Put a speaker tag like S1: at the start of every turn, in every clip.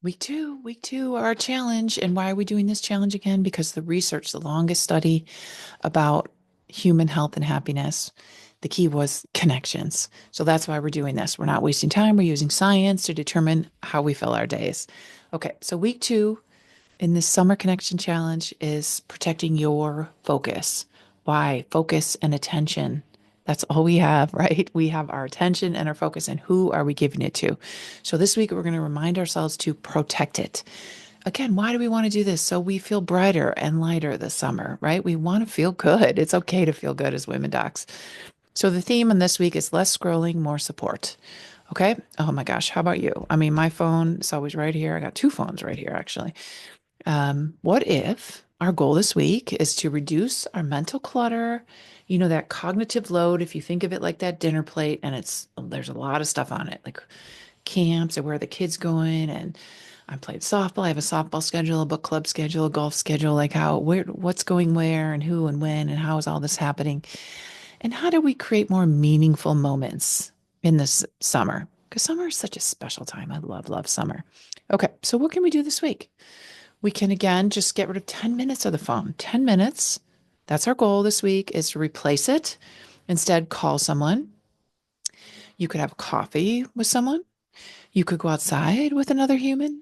S1: Week two, our challenge. And why are we doing this challenge again? Because the research, the longest study about human health and happiness, the key was connections. So that's why we're doing this. We're not wasting time. We're using science to determine how we fill our days. Okay, so week two in this summer connection challenge is protecting your focus. Why? Focus and attention. That's all we have, right? We have our attention and our focus, and who are we giving it to? So this week, we're going to remind ourselves to protect it. Again, why do we want to do this? So we feel brighter and lighter this summer, right? We want to feel good. It's okay to feel good as women docs. So the theme on this week is less scrolling, more support. Okay. Oh my gosh. How about you? I mean, my phone is always right here. I got two phones right here, actually. What if our goal this week is to reduce our mental clutter? You know, that cognitive load, if you think of it like that dinner plate, and there's a lot of stuff on it, like camps and where the kids going. And I played softball. I have a softball schedule, a book club schedule, a golf schedule, like what's going where and who and when and how is all this happening? And how do we create more meaningful moments in this summer? Because summer is such a special time. I love, love summer. Okay, so what can we do this week? We can again just get rid of 10 minutes of the phone. 10 minutes. That's our goal this week is to replace it. Instead, call someone. You could have coffee with someone. You could go outside with another human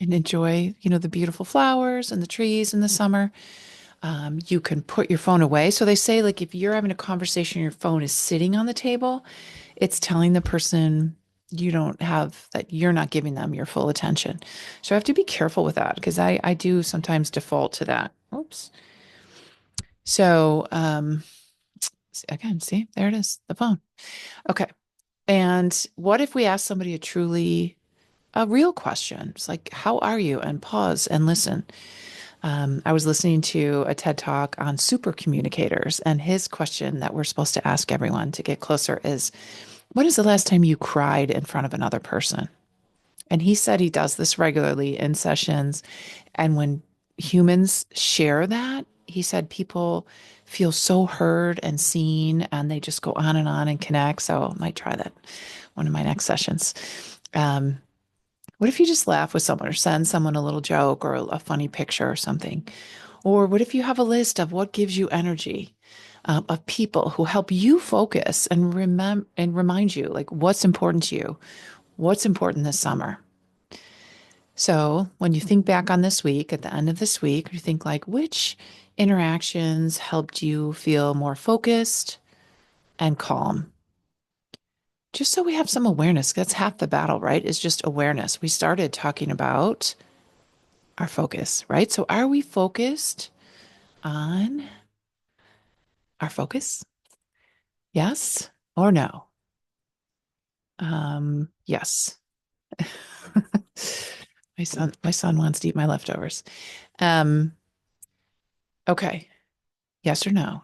S1: and enjoy, the beautiful flowers and the trees in the summer. You can put your phone away. So they say, like, if you're having a conversation, your phone is sitting on the table, it's telling the person you don't have that you're not giving them your full attention. So I have to be careful with that because I do sometimes default to that. Oops. So again, see, there it is, the phone. Okay. And what if we ask somebody a real question? It's like, how are you? And pause and listen. I was listening to a TED talk on super communicators, and his question that we're supposed to ask everyone to get closer is, when is the last time you cried in front of another person? And he said he does this regularly in sessions. And when humans share that, he said people feel so heard and seen, and they just go on and connect. So I might try that one of my next sessions. Um, what if you just laugh with someone or send someone a little joke or a funny picture or something? Or what if you have a list of what gives you energy, of people who help you focus and remember and remind you like what's important to you, what's important this summer? So when you think back on this week, at the end of this week, you think like which interactions helped you feel more focused and calm? Just so we have some awareness. That's half the battle, right? Is just awareness. We started talking about our focus, right? So are we focused on our focus? Yes or no? Yes. My son wants to eat my leftovers. Um, okay. Yes or no?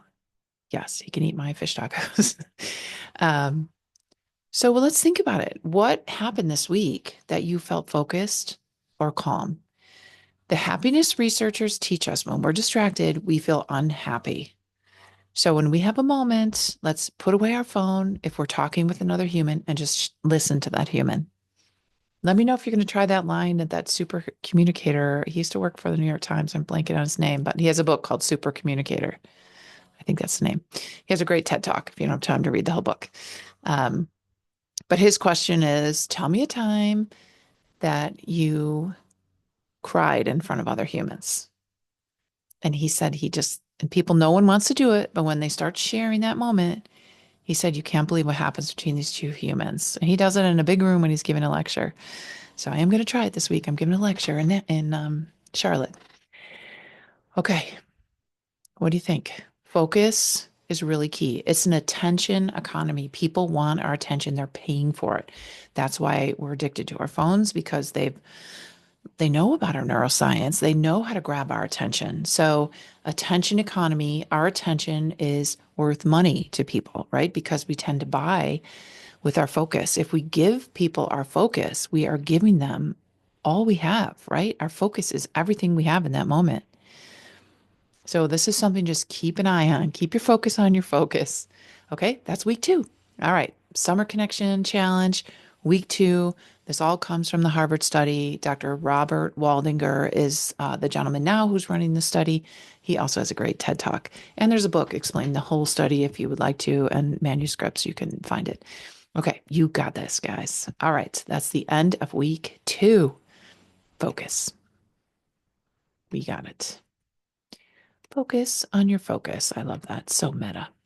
S1: Yes, he can eat my fish tacos. um, well, let's think about it. What happened this week that you felt focused or calm? The happiness researchers teach us when we're distracted, we feel unhappy. So when we have a moment, let's put away our phone if we're talking with another human and just listen to that human. Let me know if you're going to try that line that super communicator. He used to work for the New York Times. I'm blanking on his name, but he has a book called Super Communicator. I think that's the name. He has a great TED talk if you don't have time to read the whole book. Um, but his question is, tell me a time that you cried in front of other humans. And he said and people, no one wants to do it, but when they start sharing that moment, he said, you can't believe what happens between these two humans. And he does it in a big room when he's giving a lecture. So I am going to try it this week. I'm giving a lecture in Charlotte. Okay. What do you think? Focus is really key. It's an attention economy. People want our attention. They're paying for it. That's why we're addicted to our phones because they know about our neuroscience. They know how to grab our attention. So attention economy, our attention is worth money to people, right? Because we tend to buy with our focus. If we give people our focus, we are giving them all we have, right? Our focus is everything we have in that moment. So this is something just keep an eye on. Keep your focus on your focus. Okay, that's week two. All right, summer connection challenge. Week 2, this all comes from the Harvard study. Dr. Robert Waldinger is the gentleman now who's running the study. He also has a great TED Talk. And there's a book explaining the whole study if you would like to, and manuscripts, you can find it. Okay, you got this, guys. All right, that's the end of week 2. Focus. We got it. Focus on your focus. I love that. So meta.